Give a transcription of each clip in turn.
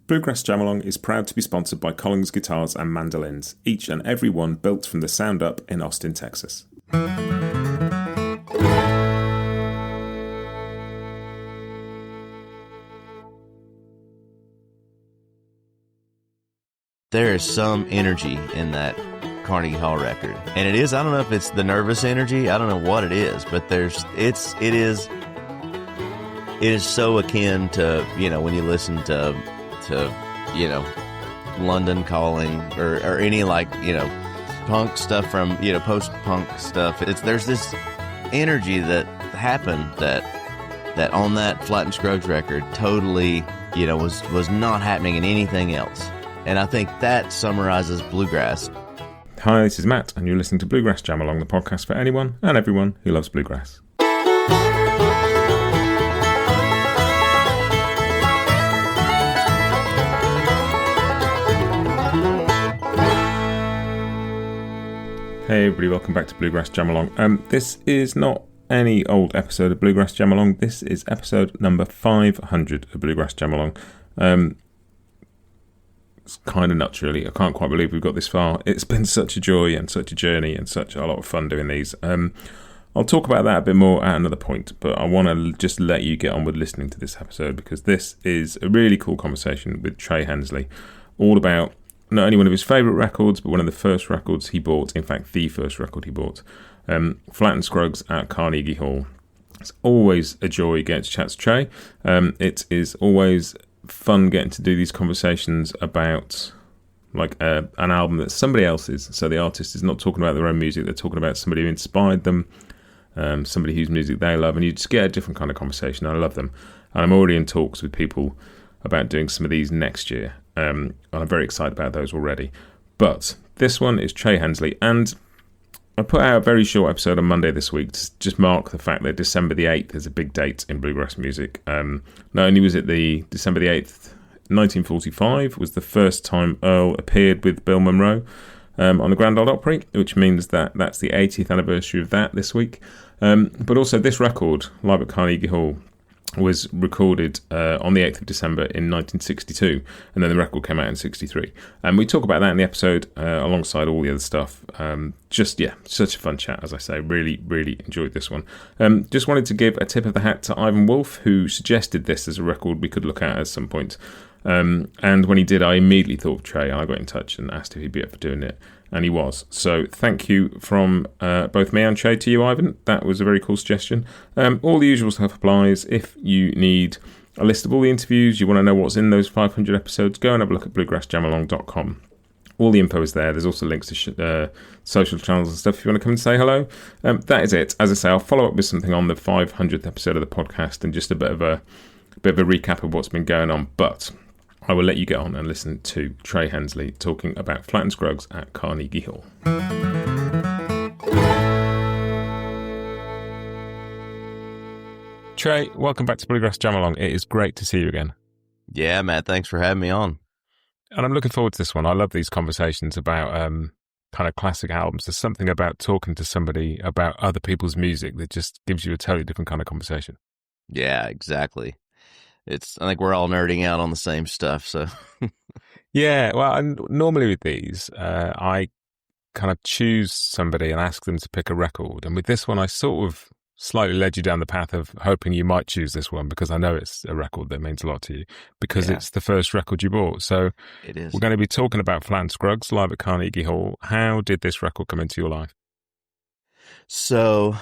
Bluegrass Jam Along is proud to be sponsored by Collins Guitars and Mandolins, each and every one built from the sound up in Austin, Texas. There is some energy in that Carnegie Hall record, and it is, I don't know if it's the nervous energy, I don't know what it is, but it is so akin to, you know, when you listen to you know, London Calling or any, like, you know, punk stuff from, you know, post-punk stuff. There's this energy that happened that on that Flatt and Scruggs record totally, you know, was not happening in anything else. And I think that summarizes bluegrass. Hi, this is Matt, and you're listening to Bluegrass Jam Along, the podcast for anyone and everyone who loves bluegrass. Hey everybody, welcome back to Bluegrass Jam Along. This is not any old episode of Bluegrass Jam Along. This is episode number 500 of Bluegrass Jam Along. It's kind of nuts, really. I can't quite believe we've got this far. It's been such a joy and such a journey and such a lot of fun doing these. I'll talk about that a bit more at another point, but I want to just let you get on with listening to this episode because this is a really cool conversation with Trey Hensley, all about not only one of his favourite records, but one of the first records he bought, in fact, the first record he bought, Flatt and Scruggs at Carnegie Hall. It's always a joy getting to chat to Trey. It is always fun getting to do these conversations about like an album that's somebody else's. So the artist is not talking about their own music, they're talking about somebody who inspired them, somebody whose music they love, and you just get a different kind of conversation. I love them. And I'm already in talks with people about doing some of these next year. And I'm very excited about those already. But this one is Trey Hensley, and I put out a very short episode on Monday this week to just mark the fact that December the 8th is a big date in bluegrass music. Not only was it the December the 8th, 1945, was the first time Earl appeared with Bill Monroe on the Grand Ole Opry, which means that that's the 80th anniversary of that this week. But also this record, live at Carnegie Hall, was recorded on the 8th of December in 1962, and then the record came out in 63. And we talk about that in the episode alongside all the other stuff. Such a fun chat, as I say. Really, really enjoyed this one. Just wanted to give a tip of the hat to Ivan Wolf, who suggested this as a record we could look at some point. And when he did, I immediately thought of Trey. I got in touch and asked if he'd be up for doing it, and he was. So thank you from both me and Trey to you, Ivan. That was a very cool suggestion. All the usual stuff applies. If you need a list of all the interviews, you want to know what's in those 500 episodes, go and have a look at bluegrassjamalong.com. All the info is there. There's also links to social channels and stuff if you want to come and say hello. That is it. As I say, I'll follow up with something on the 500th episode of the podcast and just a bit of a recap of what's been going on. But I will let you get on and listen to Trey Hensley talking about Flatt and Scruggs at Carnegie Hall. Trey, welcome back to Bluegrass Jam Along. It is great to see you again. Yeah, Matt, thanks for having me on. And I'm looking forward to this one. I love these conversations about kind of classic albums. There's something about talking to somebody about other people's music that just gives you a totally different kind of conversation. Yeah, exactly. I think we're all nerding out on the same stuff, so. Yeah, well, and normally with these, I kind of choose somebody and ask them to pick a record. And with this one, I sort of slightly led you down the path of hoping you might choose this one because I know it's a record that means a lot to you because it's the first record you bought. So it is. We're going to be talking about Flatt and Scruggs live at Carnegie Hall. How did this record come into your life? So,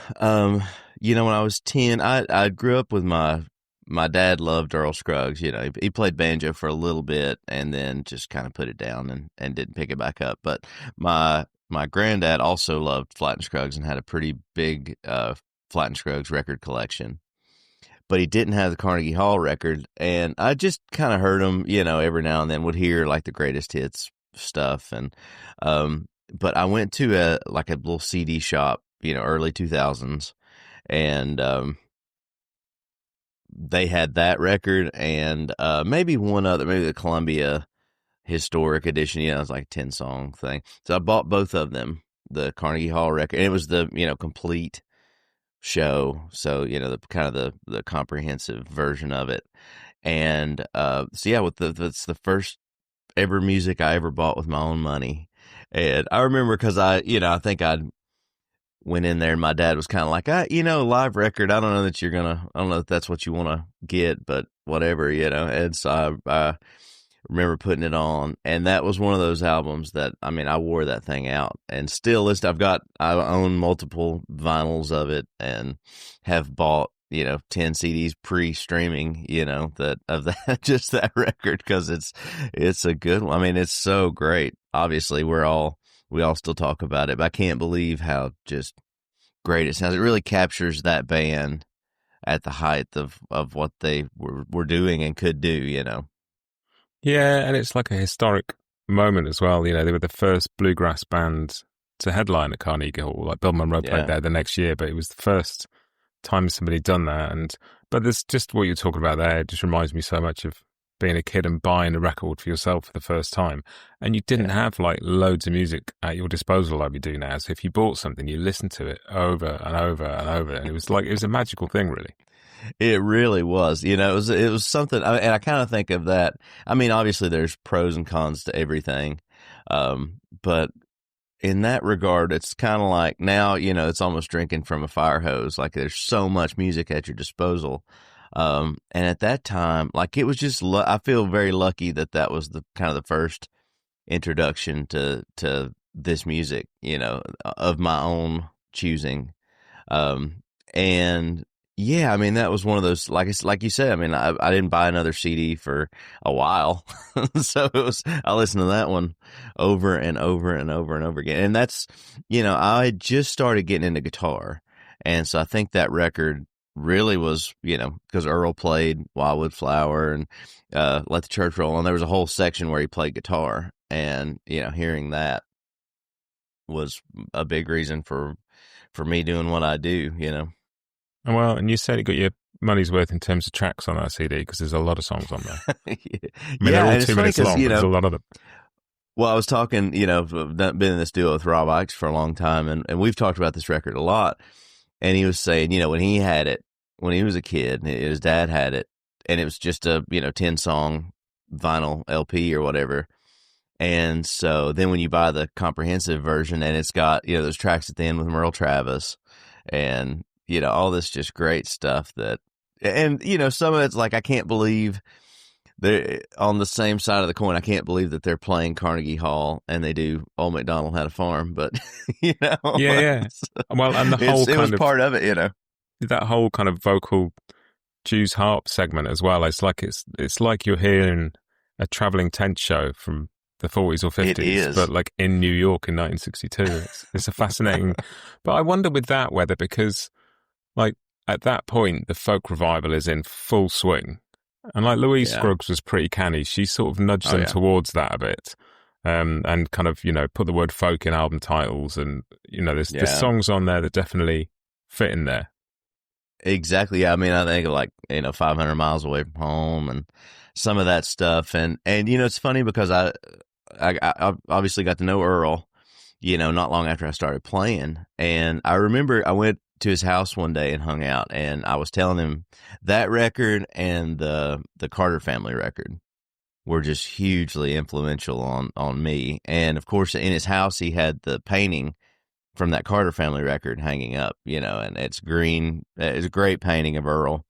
you know, when I was 10, I grew up with my dad loved Earl Scruggs. You know, he played banjo for a little bit and then just kind of put it down and didn't pick it back up. But my granddad also loved Flatt and Scruggs and had a pretty big Flatt and Scruggs record collection. But he didn't have the Carnegie Hall record, and I just kind of heard him, you know, every now and then would hear like the greatest hits stuff. And but I went to a little CD shop, you know, early 2000s, and they had that record and maybe one other, maybe the Columbia Historic Edition, you know, it was like a 10-song thing. So I bought both of them, the Carnegie Hall record, and it was the, you know, complete show. So, you know, the kind of the comprehensive version of it. And so yeah, that's the first ever music I ever bought with my own money. And I remember because I think I went in there and my dad was kind of like, live record. I don't know that I don't know if that's what you want to get, but whatever, And so I remember putting it on, and that was one of those albums that, I mean, I wore that thing out and still listen. I own multiple vinyls of it and have bought, 10 CDs pre-streaming, that, just that record. Cause it's a good one. I mean, it's so great. Obviously we all still talk about it, but I can't believe how just great it sounds. It really captures that band at the height of what they were doing and could do. Yeah, and it's like a historic moment as well. They were the first bluegrass band to headline at Carnegie Hall. Like Bill Monroe played there the next year, but it was the first time somebody done that. But there's just what you're talking about there. It just reminds me so much of being a kid and buying a record for yourself for the first time. And you didn't have like loads of music at your disposal like we do now. So if you bought something, you listened to it over and over and over. And it was a magical thing, really. It really was. It was something, and I kind of think of that. I mean, obviously there's pros and cons to everything. But in that regard, it's kind of like now, it's almost drinking from a fire hose. Like there's so much music at your disposal. And at that time, like it was just, I feel very lucky that was the kind of the first introduction to this music, of my own choosing. And yeah, I mean, that was one of those, like you said, I mean, I didn't buy another CD for a while. So I listened to that one over and over and over and over again. And that's, I just started getting into guitar. And so I think that record really was, because Earl played Wildwood Flower and Let the Church Roll On. There was a whole section where he played guitar. And, hearing that was a big reason for me doing what I do, Well, and you said you got your money's worth in terms of tracks on that CD because there's a lot of songs on there. I mean, they're all 2 minutes long, but there's a lot of them. Well, I was talking, I've been in this duo with Rob Ickes for a long time, and we've talked about this record a lot. And he was saying, when he had it, when he was a kid, his dad had it, and it was just a, 10-song vinyl LP or whatever. And so then when you buy the comprehensive version and it's got, those tracks at the end with Merle Travis and, all this just great stuff and some of it's like, I can't believe they're on the same side of the coin. I can't believe that they're playing Carnegie Hall and they do Old MacDonald Had a Farm, but Yeah. Well, and it was part of it, that whole kind of vocal Jew's harp segment as well. It's like you're hearing a traveling tent show from the 40s or 50s, but like in New York in 1962. It's a fascinating, but I wonder with that whether, because like at that point, the folk revival is in full swing. And like Lousie Scruggs was pretty canny. She sort of nudged them towards that a bit. And kind of, put the word folk in album titles. And, there's songs on there that definitely fit in there. Exactly. Yeah. I mean, I think like, 500 Miles Away from Home and some of that stuff. And it's funny because I obviously got to know Earl, not long after I started playing. And I remember I went to his house one day and hung out, and I was telling him that record and the Carter Family record were just hugely influential on me. And of course, in his house, he had the painting from that Carter Family record hanging up, and it's green. It's a great painting of Earl.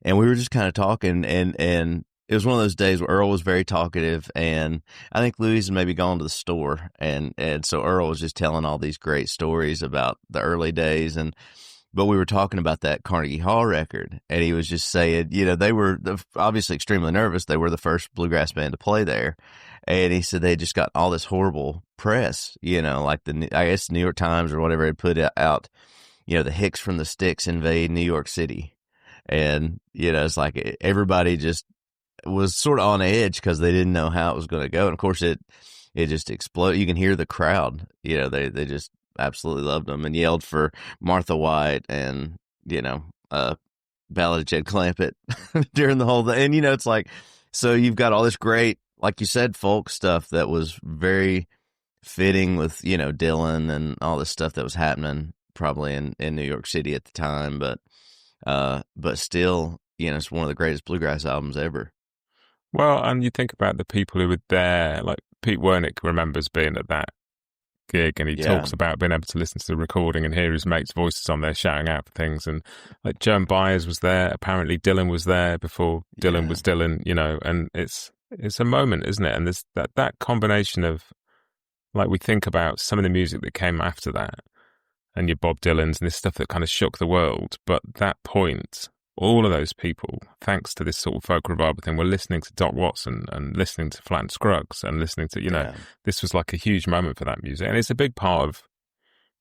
And we were just kind of talking, and it was one of those days where Earl was very talkative, and I think Louise had maybe gone to the store, and so Earl was just telling all these great stories about the early days, but we were talking about that Carnegie Hall record, and he was just saying, they were obviously extremely nervous. They were the first bluegrass band to play there, and he said they just got all this horrible press, like I guess New York Times or whatever had put out, the Hicks from the Sticks invade New York City, and it's like everybody just was sort of on edge because they didn't know how it was going to go. And of course it just exploded. You can hear the crowd, they just absolutely loved them and yelled for Martha White and, Ballad of Jed Clampett during the whole thing. And, it's like, so you've got all this great, like you said, folk stuff that was very fitting with, Dylan and all this stuff that was happening probably in New York City at the time. But still, it's one of the greatest bluegrass albums ever. Well, and you think about the people who were there, like Pete Wernick remembers being at that gig, and he Yeah. talks about being able to listen to the recording and hear his mates' voices on there shouting out for things. And like Joan Baez was there, apparently Dylan was there before Dylan was Dylan, and it's a moment, isn't it? And there's that combination of, like, we think about some of the music that came after that, and your Bob Dylans and this stuff that kind of shook the world. But that point, all of those people, thanks to this sort of folk revival thing, were listening to Doc Watson and listening to Flatt and Scruggs and listening to, this was like a huge moment for that music. And it's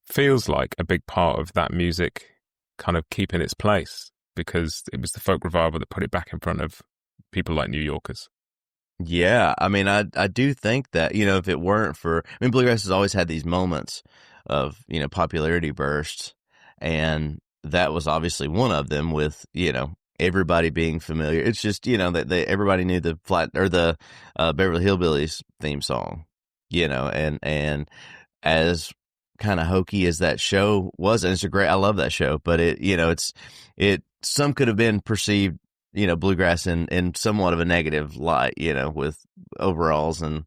feels like a big part of that music kind of keeping its place, because it was the folk revival that put it back in front of people like New Yorkers. Yeah, I mean, I do think that, if it weren't for, bluegrass has always had these moments of, popularity bursts, and that was obviously one of them with, everybody being familiar. It's just, that everybody knew the Beverly Hillbillies theme song, and as kind of hokey as that show was, and I love that show, but some could have been perceived, bluegrass in somewhat of a negative light, with overalls and,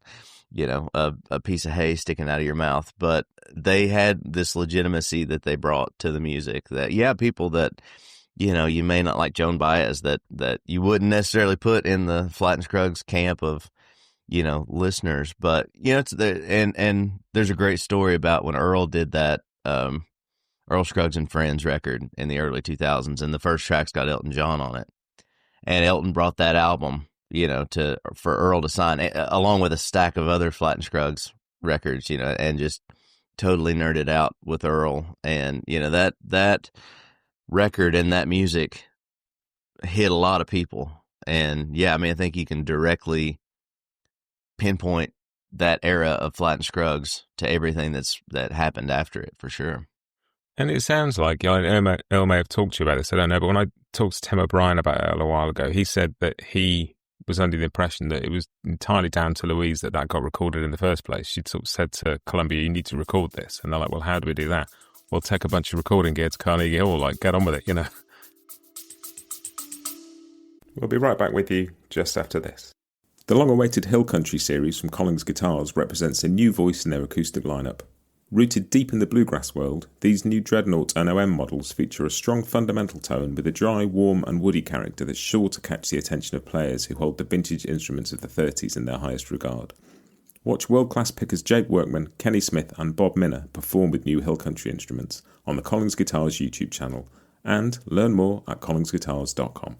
a piece of hay sticking out of your mouth. But they had this legitimacy that they brought to the music that, people that, you may not like Joan Baez, that you wouldn't necessarily put in the Flatt and Scruggs camp of, listeners. But, it's and there's a great story about when Earl did that, Earl Scruggs and Friends record in the early 2000s, and the first track's got Elton John on it. And Elton brought that album, for Earl to sign, along with a stack of other Flatt and Scruggs records, and just totally nerded out with Earl. And, that record and that music hit a lot of people. And I think you can directly pinpoint that era of Flatt and Scruggs to everything that happened after it, for sure. And it sounds like, Earl may have talked to you about this, I don't know, but when I talked to Tim O'Brien about Earl a while ago, he said that he was under the impression that it was entirely down to Louise that got recorded in the first place. She'd sort of said to Columbia, you need to record this. And they're like, well, how do we do that? Well, take a bunch of recording gear to Carnegie Hall, get on with it, We'll be right back with you just after this. The long-awaited Hill Country series from Collins Guitars represents a new voice in their acoustic lineup. Rooted deep in the bluegrass world, these new Dreadnought and OM models feature a strong fundamental tone with a dry, warm and woody character that's sure to catch the attention of players who hold the vintage instruments of the 30s in their highest regard. Watch world-class pickers Jake Workman, Kenny Smith and Bob Minner perform with new Hill Country instruments on the Collins Guitars YouTube channel, and learn more at collinsguitars.com.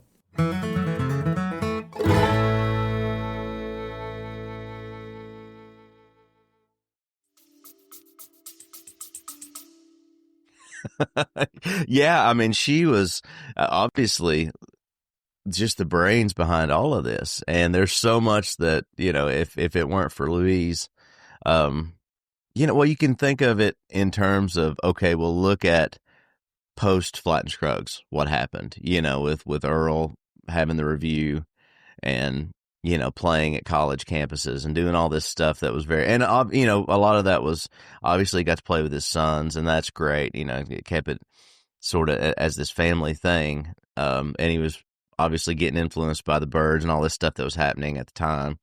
She was obviously just the brains behind all of this. And there's so much that, if it weren't for Louise, you can think of it in terms of, okay, well, look at post Flatt and Scruggs, what happened, with Earl having the review and, playing at college campuses and doing all this stuff that was and a lot of that was obviously got to play with his sons, and that's great. It kept it sort of as this family thing. And he was obviously getting influenced by the Byrds and all this stuff that was happening at the time.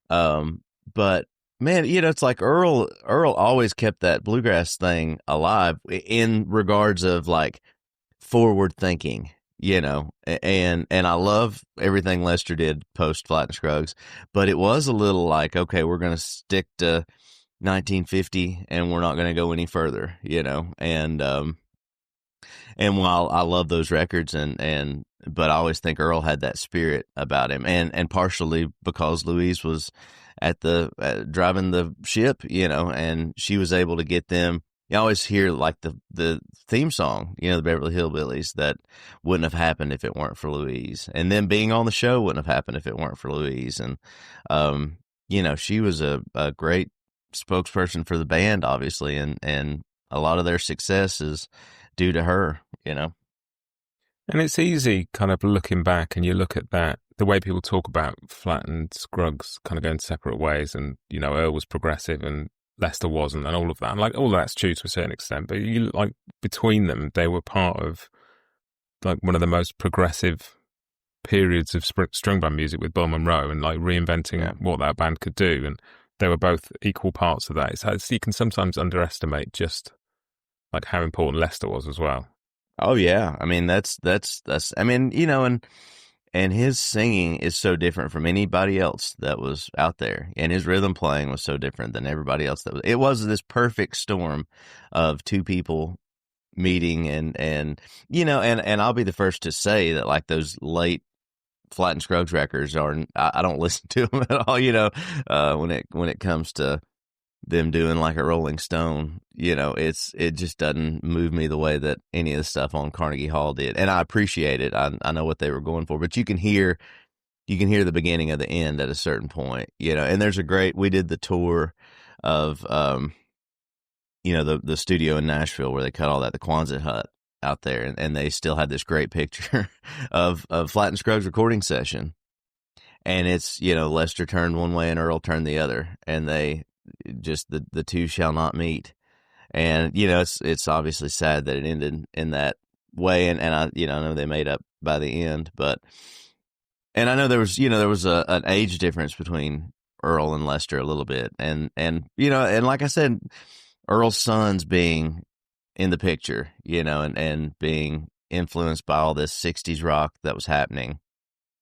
But man, it's like Earl always kept that bluegrass thing alive in regards of like forward thinking. And I love everything Lester did post Flatt and Scruggs, but it was a little like, okay, we're going to stick to 1950 and we're not going to go any further, and while I love those records but I always think Earl had that spirit about him, and partially because Louise was at driving the ship, and she was able to get them. You always hear like the theme song, the Beverly Hillbillies, that wouldn't have happened if it weren't for Louise. And then being on the show wouldn't have happened if it weren't for Louise. And, she was a great spokesperson for the band, obviously. And a lot of their success is due to her, And it's easy kind of looking back, and you look at that, the way people talk about Flatt and Scruggs kind of going separate ways, and, Earl was progressive and Lester wasn't, and all of that. And all that's true to a certain extent, but between them, they were part of one of the most progressive periods of string band music with Bill Monroe and like reinventing what that band could do. And they were both equal parts of that. So you can sometimes underestimate just like how important Lester was as well. Oh yeah. I mean, that's, I mean, you know, and his singing is so different from anybody else that was out there. And his rhythm playing was so different than everybody else it was this perfect storm of two people meeting and you know, and I'll be the first to say that like those late Flatt and Scruggs records I don't listen to them at all, you know, when it comes to them doing like a Rolling Stone, you know, it just doesn't move me the way that any of the stuff on Carnegie Hall did. And I appreciate it. I know what they were going for, but you can hear the beginning of the end at a certain point, you know, and we did the tour of, you know, the studio in Nashville where they cut all that, the Quonset hut out there. And they still had this great picture of Flatt and Scruggs recording session. And it's, you know, Lester turned one way and Earl turned the other, and they just, the two shall not meet. And, you know, it's obviously sad that it ended in that way. And I, you know, I know they made up by the end, and I know there was an age difference between Earl and Lester a little bit. And, you know, and like I said, Earl's sons being in the picture, you know, and being influenced by all this 60s rock that was happening.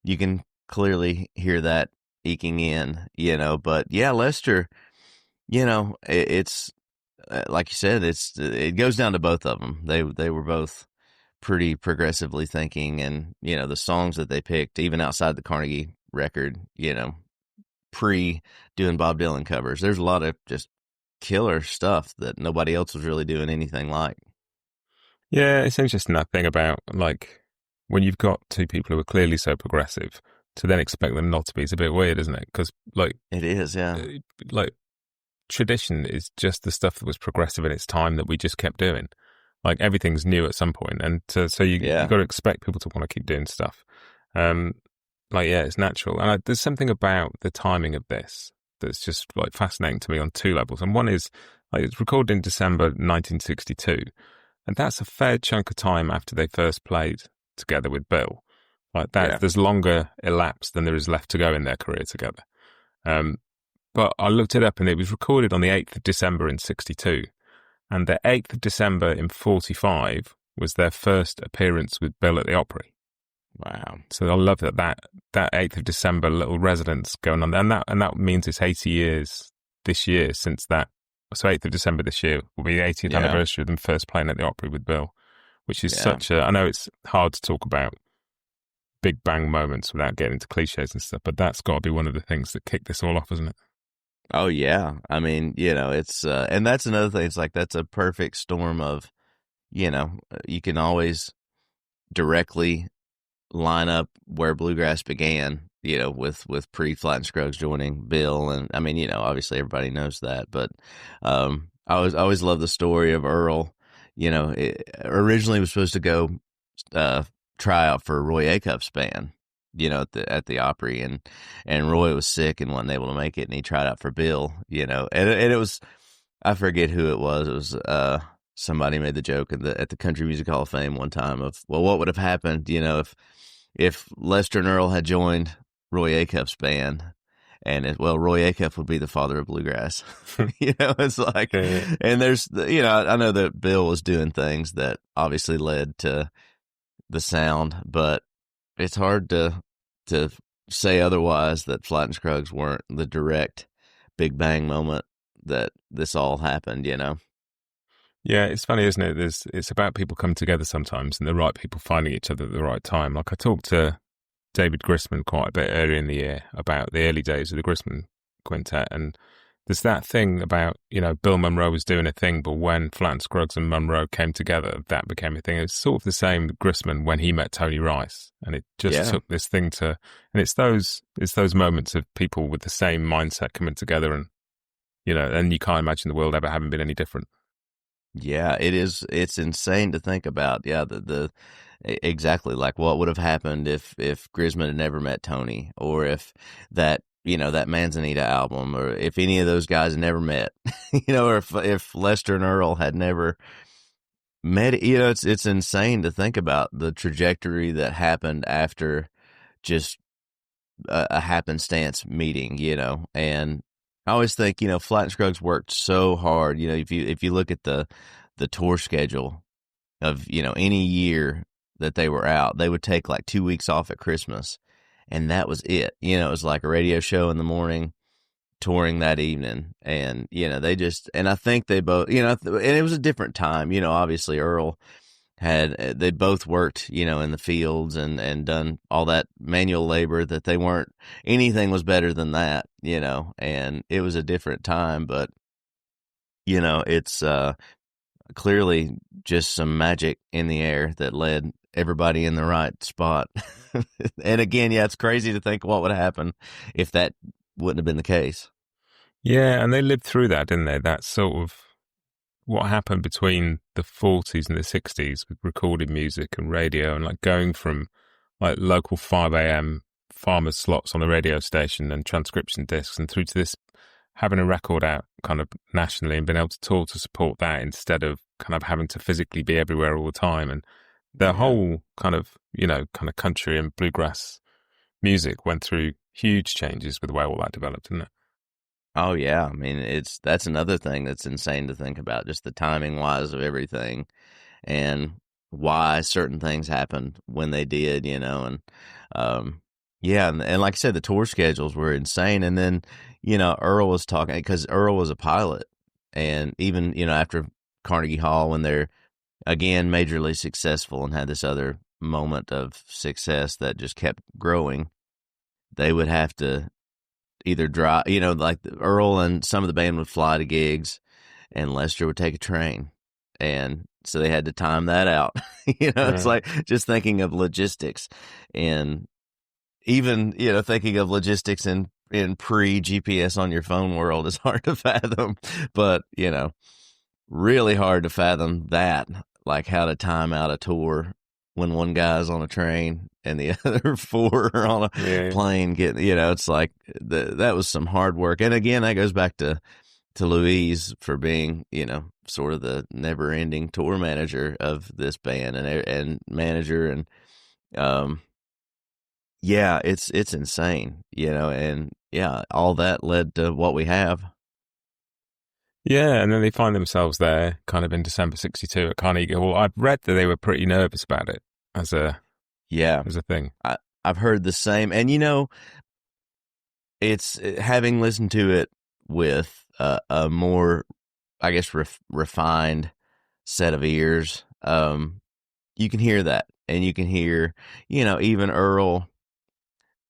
You can clearly hear that eking in, you know, but yeah, Lester, you know, it's like you said, it goes down to both of them. They were both pretty progressively thinking, and you know, the songs that they picked, even outside the Carnegie record, you know, pre doing Bob Dylan covers, there's a lot of just killer stuff that nobody else was really doing anything like. Yeah, it's interesting, that thing about like when you've got two people who are clearly so progressive, to then expect them not to be, it's a bit weird, isn't it? Because like it is, yeah. Like tradition is just the stuff that was progressive in its time that we just kept doing. Like everything's new at some point, and so you got to expect people to want to keep doing stuff. Like yeah, it's natural, and there's something about the timing of this that's just like fascinating to me on two levels. And one is like it's recorded in December 1962, and that's a fair chunk of time after they first played together with Bill. Like that, there's longer elapsed than there is left to go in their career together. But I looked it up, and it was recorded on the 8th of December in 62. And the 8th of December in 45 was their first appearance with Bill at the Opry. Wow. So I love that 8th of December little resonance going on there. And that means it's 80 years this year since that. So 8th of December this year will be the 80th anniversary of them first playing at the Opry with Bill, which is I know it's hard to talk about big bang moments without getting into cliches and stuff, but that's got to be one of the things that kicked this all off, isn't it? Oh yeah. I mean, you know, it's, and that's another thing. It's like, that's a perfect storm of, you know, you can always directly line up where bluegrass began, you know, with pre-Flatt and Scruggs joining Bill. And I mean, you know, obviously everybody knows that, but, I always love the story of Earl. You know, it originally was supposed to go, try out for Roy Acuff's band, you know, at the Opry, and Roy was sick and wasn't able to make it, and he tried out for Bill, you know, and it was, I forget who it was. It was somebody made the joke at the Country Music Hall of Fame one time of, well, what would have happened, you know, if Lester and Earl had joined Roy Acuff's band, and Roy Acuff would be the father of bluegrass. You know, it's like, and there's, you know, I know that Bill was doing things that obviously led to the sound, but it's hard to say otherwise, that Flatt and Scruggs weren't the direct big bang moment that this all happened, you know? Yeah, it's funny, isn't it? It's about people coming together sometimes, and the right people finding each other at the right time. Like I talked to David Grisman quite a bit earlier in the year about the early days of the Grisman Quintet, and there's that thing about, you know, Bill Monroe was doing a thing, but when Flatt and Scruggs and Monroe came together, that became a thing. It's sort of the same with Grisman when he met Tony Rice, and it just took this thing to, and it's those moments of people with the same mindset coming together, and, you know, and you can't imagine the world ever having been any different. Yeah, it is. It's insane to think about. Yeah, exactly, like what would have happened if Grisman had never met Tony, or if that, you know, that Manzanita album, or if any of those guys had never met, you know, or if Lester and Earl had never met. You know, it's insane to think about the trajectory that happened after just a happenstance meeting, and I always think, Flatt and Scruggs worked so hard. If you look at the tour schedule of, any year that they were out, they would take like 2 weeks off at Christmas, and that was it. It was like a radio show in the morning, touring that evening, and and I think they both, and it was a different time. Obviously Earl they both worked, in the fields and done all that manual labor that anything was better than that, and it was a different time, but it's clearly just some magic in the air that led everybody in the right spot. And again, it's crazy to think what would happen if that wouldn't have been the case. Yeah, and they lived through that, didn't they? That sort of what happened between the 40s and the 60s with recorded music and radio, and like going from like local 5 a.m. farmers' slots on the radio station and transcription discs, and through to this having a record out kind of nationally and being able to tour to support that instead of kind of having to physically be everywhere all the time. And the whole kind of country and bluegrass music went through huge changes with the way all that developed, didn't it? Oh yeah, I mean that's another thing that's insane to think about, just the timing wise of everything, and why certain things happened when they did, and and like I said, the tour schedules were insane. And then Earl was talking, because Earl was a pilot, and even after Carnegie Hall, when they're again majorly successful and had this other moment of success that just kept growing, they would have to either drive, like Earl and some of the band would fly to gigs, and Lester would take a train. And so they had to time that out. It's like just thinking of logistics, and even, thinking of logistics in pre-GPS on your phone world is hard to fathom, but, really hard to fathom that, like how to time out a tour when one guy's on a train and the other four are on a plane. It's like that was some hard work. And again, that goes back to Louise for being, sort of the never-ending tour manager of this band and manager. And it's insane, and all that led to what we have. Yeah, and then they find themselves there kind of in December 62 at Carnegie Hall. I've read that they were pretty nervous about it as a thing. I've heard the same. And, it's having listened to it with a more, I guess, refined set of ears, you can hear that. And you can hear, even Earl.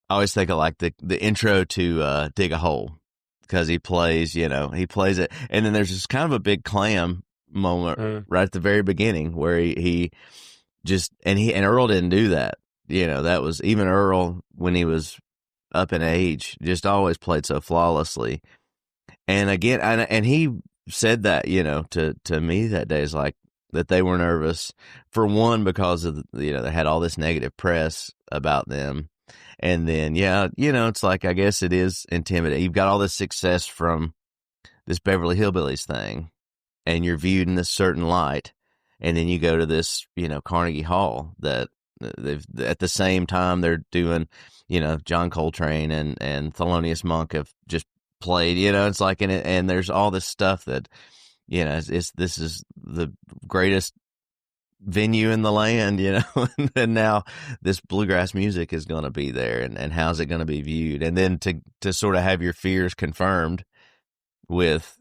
I always think of like the intro to Dig a Hole, because he plays it. And then there's this kind of a big clam moment right at the very beginning where he just, and Earl didn't do that. That was, even Earl, when he was up in age, just always played so flawlessly. And again, and he said that, to me that day, is like that they were nervous, for one, because of, they had all this negative press about them. And then, it's like, I guess it is intimidating. You've got all this success from this Beverly Hillbillies thing, and you're viewed in this certain light. And then you go to this, Carnegie Hall that at the same time they're doing, John Coltrane and Thelonious Monk have just played, it's like, and there's all this stuff that, this is the greatest venue in the land, and now this bluegrass music is going to be there, and how's it going to be viewed? And then to sort of have your fears confirmed with,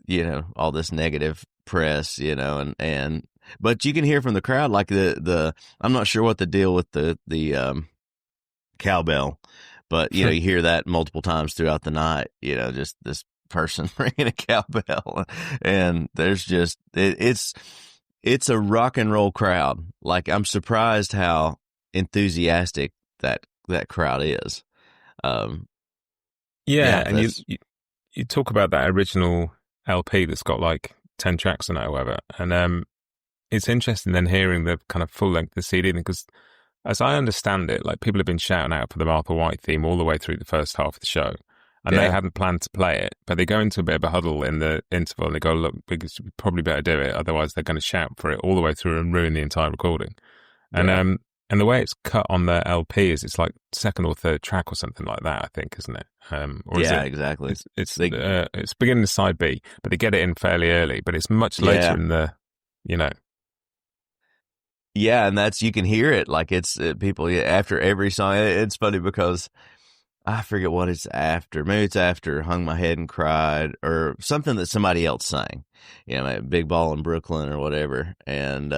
all this negative press, and but you can hear from the crowd, like the I'm not sure what the deal with the cowbell, but you hear that multiple times throughout the night, just this person ringing a cowbell, and there's just it's a rock and roll crowd. Like, I'm surprised how enthusiastic that crowd is. And you talk about that original LP that's got like 10 tracks on it or whatever, and it's interesting then hearing the kind of full length of the CD, because as I understand it, like, people have been shouting out for the Martha White theme all the way through the first half of the show. And they hadn't planned to play it, but they go into a bit of a huddle in the interval and they go, look, we probably better do it, otherwise they're going to shout for it all the way through and ruin the entire recording. And And the way it's cut on their LP is it's like second or third track or something like that, I think, isn't it? Or is Yeah, it, exactly. it's beginning of side B, but they get it in fairly early, but it's much later Yeah. in the, you know. Yeah, and that's, you can hear it like it's people, yeah, after every song. It's funny because I forget what it's after. Maybe it's after Hung My Head and Cried or something that somebody else sang. You know, like Big Ball in Brooklyn or whatever. And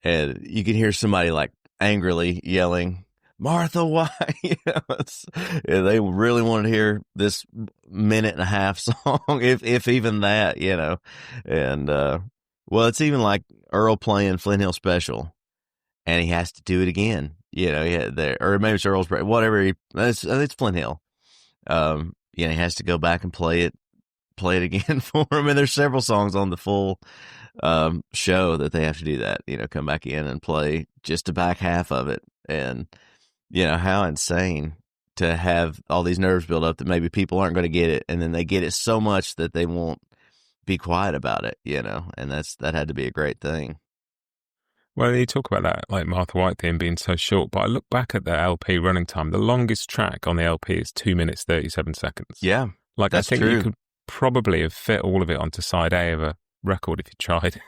you can hear somebody like angrily yelling, "Martha, why?" You know, yeah, they really wanted to hear this minute and a half song, if even that, you know. And well, it's even like Earl playing Flint Hill Special, and he has to do it again. You know, yeah, there, or maybe it's Earl's, whatever. It's Flint Hill. You know, he has to go back and play it again for him. And there's several songs on the full show that they have to do that, you know, come back in and play just the back half of it. And, you know, how insane to have all these nerves build up that maybe people aren't going to get it. And then they get it so much that they won't be quiet about it, you know, and that had to be a great thing. Well, you talk about that, like Martha White theme being so short, but I look back at the LP running time. The longest track on the LP is 2 minutes, 37 seconds. Yeah. Like, I think true. you could probably have fit all of it onto side A of a record if you tried.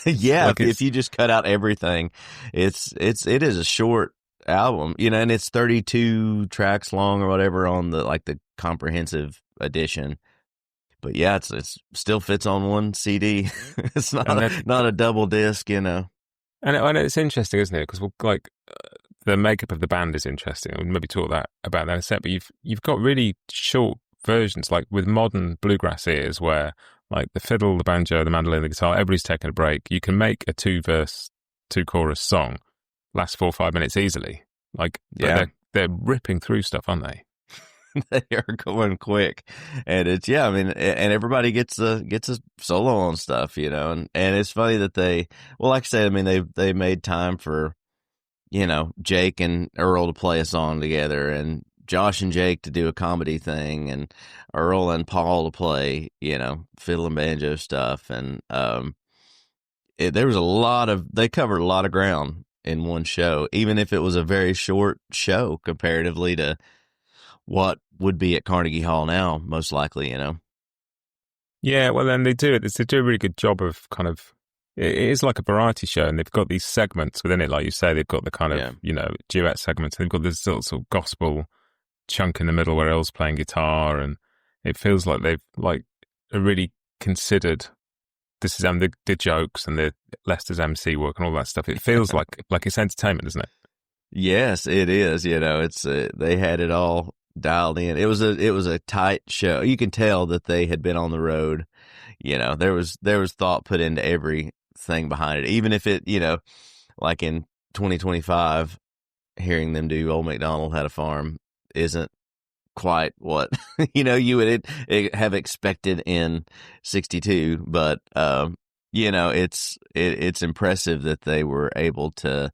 Yeah, like if you just cut out everything, it is a short album, you know, and it's 32 tracks long or whatever on the comprehensive edition. But yeah, it's still fits on one CD. It's not a double disc, you know. And it's interesting, isn't it? Because the makeup of the band is interesting. We'll maybe talk about that in a sec. But you've got really short versions, like with modern bluegrass ears, where like the fiddle, the banjo, the mandolin, the guitar, everybody's taking a break. You can make a 2-verse, 2-chorus song last 4 or 5 minutes easily. Like, yeah, they're ripping through stuff, aren't they? They are going quick, and it's, yeah, I mean, and everybody gets a solo on stuff, you know, and it's funny that well, like I said, I mean, they made time for, you know, Jake and Earl to play a song together, and Josh and Jake to do a comedy thing, and Earl and Paul to play, you know, fiddle and banjo stuff, and there was they covered a lot of ground in one show, even if it was a very short show comparatively to what would be at Carnegie Hall now, most likely, you know. Yeah, well, then they do a really good job of kind of, it is like a variety show, and they've got these segments within it, like you say, they've got the kind of, you know, duet segments, and they've got this sort of gospel chunk in the middle where Earl's playing guitar, and it feels like they've like really considered this is the jokes and the Lester's MC work and all that stuff. It feels like it's entertainment, doesn't it? Yes, it is. You know, it's they had it all dialed in. It was a tight show. You can tell that they had been on the road. You know, there was thought put into everything behind it, even if it, you know, like in 2025, hearing them do Old MacDonald Had a Farm isn't quite what, you know, you would have expected in 62, but you know, it's impressive that they were able to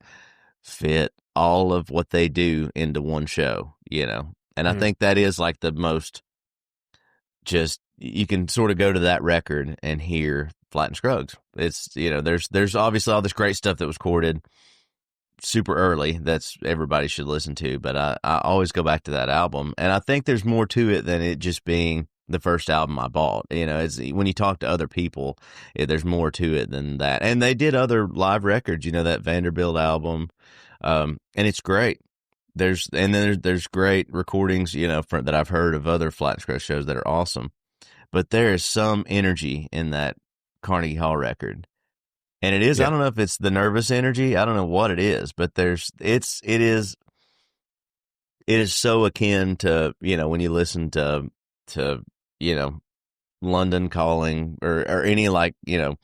fit all of what they do into one show, you know. And I think that is like the most, just, you can sort of go to that record and hear Flatt and Scruggs. It's, you know, there's obviously all this great stuff that was recorded super early that's everybody should listen to, but I always go back to that album, and I think there's more to it than it just being the first album I bought. You know, it's, when you talk to other people, there's more to it than that. And they did other live records, you know, that Vanderbilt album, and it's great. There's great recordings, you know, that I've heard of other Flatt and Scruggs shows that are awesome, but there is some energy in that Carnegie Hall record. And it is, I don't know if it's the nervous energy, I don't know what it is, but it is so akin to, you know, when you listen to, you know, London Calling or any, like, you know,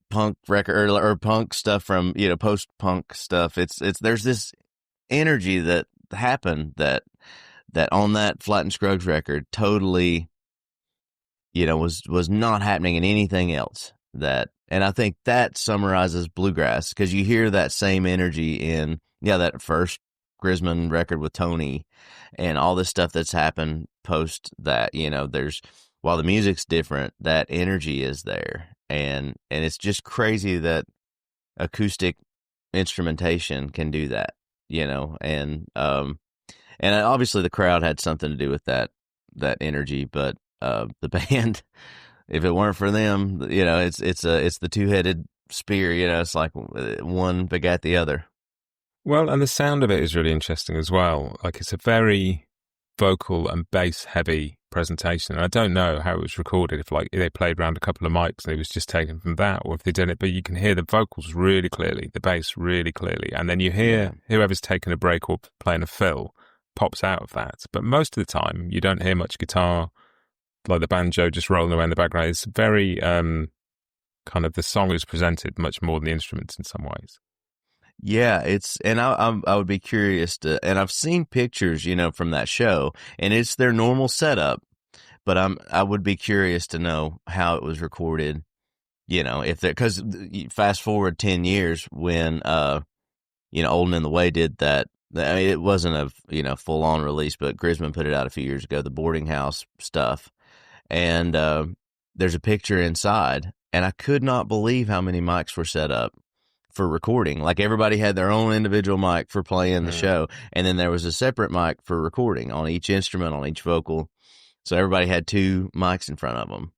punk record or punk stuff from, you know, post-punk stuff. There's this energy that happened that on that Flatt and Scruggs record totally, you know, was not happening in anything else. And I think that summarizes bluegrass, because you hear that same energy in, that first Grisman record with Tony and all this stuff that's happened post that. You know, while the music's different, that energy is there. And it's just crazy that acoustic instrumentation can do that, and obviously the crowd had something to do with that energy, but the band, if it weren't for them, it's the two-headed spear, it's like one begat the other. Well, and the sound of it is really interesting as well. Like, it's a very vocal and bass heavy presentation. And I don't know how it was recorded, if like they played around a couple of mics and it was just taken from that, or if they did it, but you can hear the vocals really clearly, the bass really clearly. And then you hear whoever's taking a break or playing a fill pops out of that. But most of the time, you don't hear much guitar, like the banjo just rolling away in the background. It's very kind of, the song is presented much more than the instruments in some ways. Yeah, and I would be curious and I've seen pictures, from that show, and it's their normal setup, but I would be curious to know how it was recorded, because fast forward 10 years when, Old and in the Way did that. I mean, it wasn't a, full on release, but Grisman put it out a few years ago, the boarding house stuff. And, there's a picture inside, and I could not believe how many mics were set up for recording. Like, everybody had their own individual mic for playing the show, and then there was a separate mic for recording on each instrument, on each vocal. So everybody had two mics in front of them,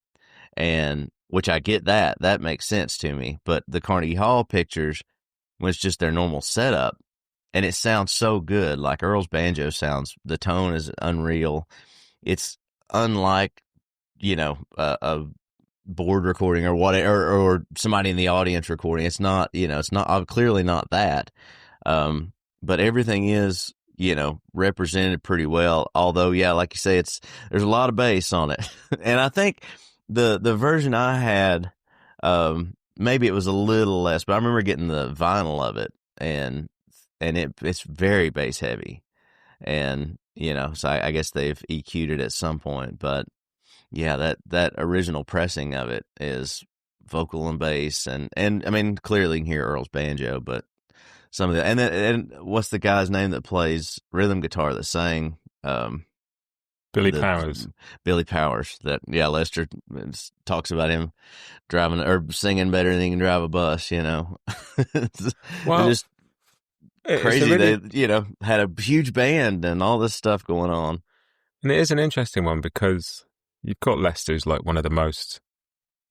and which I get that makes sense to me. But the Carnegie Hall pictures was just their normal setup, and it sounds so good. Like, Earl's banjo the tone is unreal. It's unlike, a board recording or whatever, or somebody in the audience recording. It's not, it's not clearly not that. But everything is, represented pretty well. Although, yeah, like you say, there's a lot of bass on it. And I think the version I had, maybe it was a little less, but I remember getting the vinyl of it, and it's very bass heavy. And, so I guess they've EQ'd it at some point, but yeah, that original pressing of it is vocal and bass, and I mean, clearly you can hear Earl's banjo, but some of the and what's the guy's name that plays rhythm guitar that sang? Billy Powers. Billy Powers. Lester talks about him driving or singing better than he can drive a bus. Well, just crazy. Really, they had a huge band and all this stuff going on, and it is an interesting one because you've got Lester, who's like one of the most,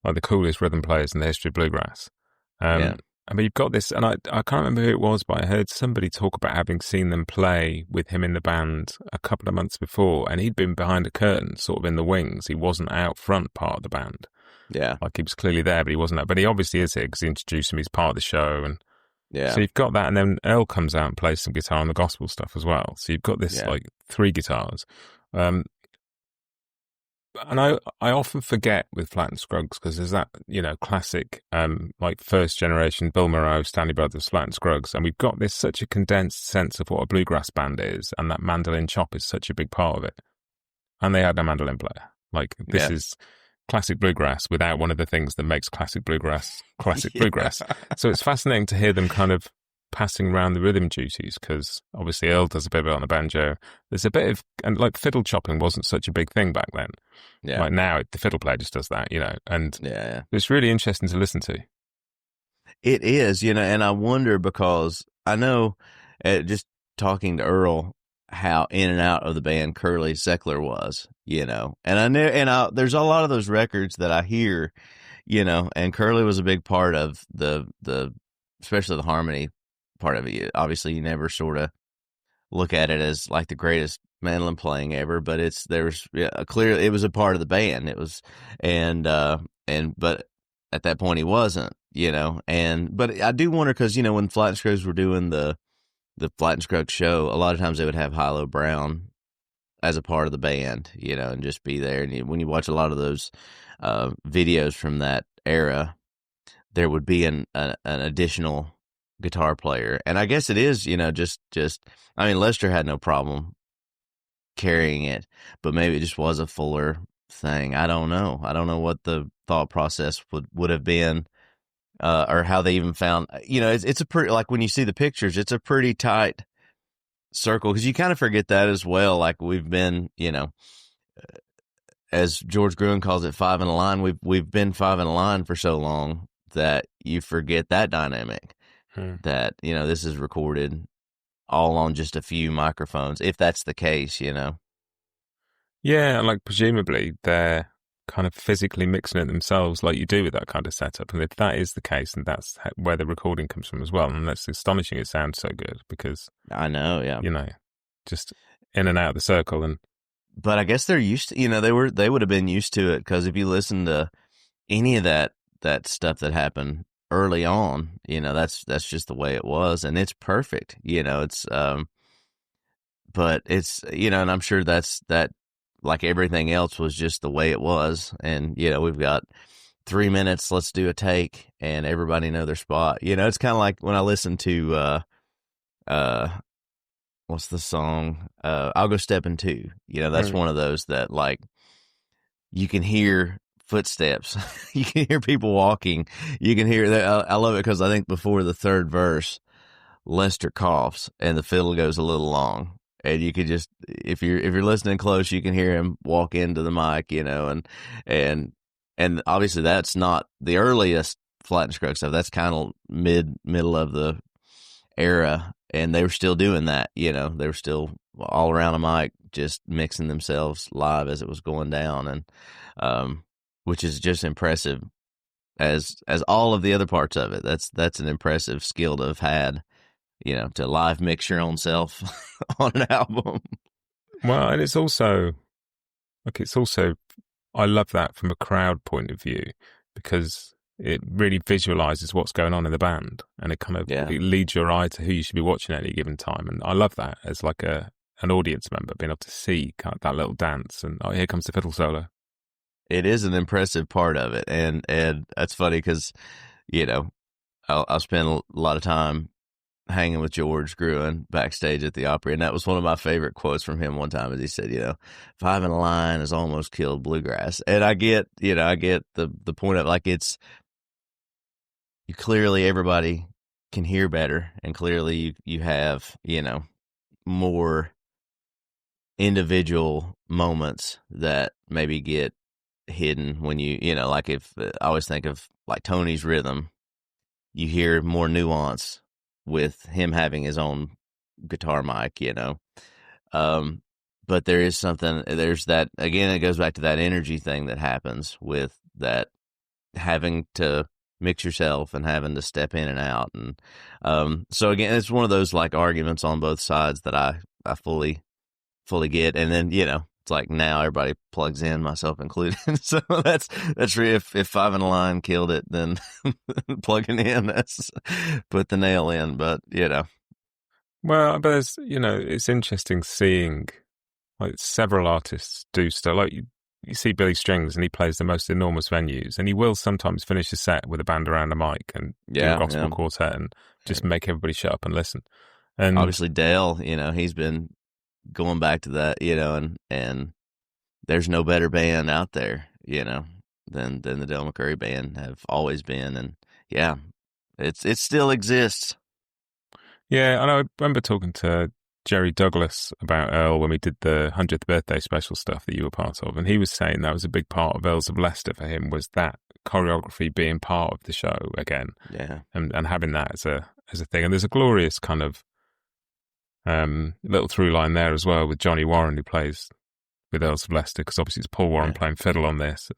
like, the coolest rhythm players in the history of bluegrass. I mean, you've got this, and I can't remember who it was, but I heard somebody talk about having seen them play with him in the band a couple of months before, and he'd been behind a curtain, sort of in the wings. He wasn't out front part of the band. Yeah. Like, he was clearly there, but he wasn't out. But he obviously is here because he introduced him. He's part of the show. And so you've got that, and then Earl comes out and plays some guitar on the gospel stuff as well. So you've got this, like, three guitars. And I often forget with Flatt and Scruggs, because there's that, classic, like, first generation Bill Monroe, Stanley Brothers, Flatt and Scruggs. And we've got this such a condensed sense of what a bluegrass band is. And that mandolin chop is such a big part of it. And they had no mandolin player. Like, this is classic bluegrass without one of the things that makes classic bluegrass bluegrass. So it's fascinating to hear them kind of passing around the rhythm duties, because obviously Earl does a bit of it on the banjo. There's a bit of, and like, fiddle chopping wasn't such a big thing back then. Yeah. Like, now the fiddle player just does that, and it's really interesting to listen to. It is, and I wonder, because I know, just talking to Earl, how in and out of the band Curly Seckler was, and I know, and there's a lot of those records that I hear, and Curly was a big part of the especially the harmony part of it. Obviously, you never sort of look at it as like the greatest mandolin playing ever, but clearly it was a part of the band. It was, but at that point he wasn't, but I do wonder, because when Flatt and Scruggs were doing the Flatt and Scruggs show, a lot of times they would have Hilo Brown as a part of the band, and just be there. And when you watch a lot of those videos from that era, there would be an additional guitar player. And I guess it is, just I mean, Lester had no problem carrying it, but maybe it just was a fuller thing. I don't know what the thought process would have been, or how they even found, it's a pretty, like, when you see the pictures, it's a pretty tight circle, because you kind of forget that as well. Like, we've been, as George Gruen calls it, five in a line. We've been five in a line for so long that you forget that dynamic. Hmm. that, this is recorded all on just a few microphones, if that's the case. Yeah, and like presumably they're kind of physically mixing it themselves like you do with that kind of setup. And if that is the case, and that's where the recording comes from as well, and that's astonishing it sounds so good because, I know, yeah. Just in and out of the circle. And But I guess they're used to, they would have been used to it, because if you listen to any of that stuff that happened early on, that's just the way it was, and it's perfect. It's but it's, and I'm sure that, like everything else, was just the way it was. And we've got 3 minutes, let's do a take, and everybody know their spot. It's kind of like when I listen to what's the song, I'll Go Steppin' Too. That's one of those that, like, you can hear footsteps. You can hear people walking. You can hear that. I love it because I think before the third verse, Lester coughs and the fiddle goes a little long, and you could just, if you're listening close, you can hear him walk into the mic, and obviously that's not the earliest Flatt and Scruggs stuff. That's kind of middle of the era, and they were still doing that. They were still all around a mic, just mixing themselves live as it was going down, and which is just impressive as all of the other parts of it. That's an impressive skill to have had, to live mix your own self on an album. well, and it's also I love that from a crowd point of view, because it really visualizes what's going on in the band, and it kind of it leads your eye to who you should be watching at any given time. And I love that as like an audience member, being able to see kind of that little dance, and here comes the fiddle solo. It is an impressive part of it, and that's funny because, I'll spend a lot of time hanging with George Gruen backstage at the Opry, and that was one of my favorite quotes from him one time, as he said, 5 in a line has almost killed bluegrass. And I get the point of, like, it's, clearly everybody can hear better, and clearly you have, more individual moments that maybe get hidden when like, if I always think of, like, Tony's rhythm, you hear more nuance with him having his own guitar mic, but there's that, again, it goes back to that energy thing that happens with that, having to mix yourself and having to step in and out. And so again, it's one of those, like, arguments on both sides that I fully get. And then, it's like now everybody plugs in, myself included. So that's if 5 in a line killed it, then plugging in, that's put the nail in. But Well, but it's interesting seeing, like, several artists do stuff. Like you see Billy Strings, and he plays the most enormous venues, and he will sometimes finish a set with a band around a mic and do a gospel quartet and just make everybody shut up and listen. And obviously Dale, he's been going back to that, and there's no better band out there, than the Dale McCurry Band have always been. And it still exists. Yeah, and I remember talking to Jerry Douglas about Earl when we did the 100th birthday special stuff that you were part of, and he was saying that was a big part of Earls of Leicester for him, was that choreography being part of the show again, and having that as a thing. And there's a glorious kind of little through line there as well with Johnny Warren, who plays with Earls of Leicester, because obviously it's Paul Warren playing fiddle on this.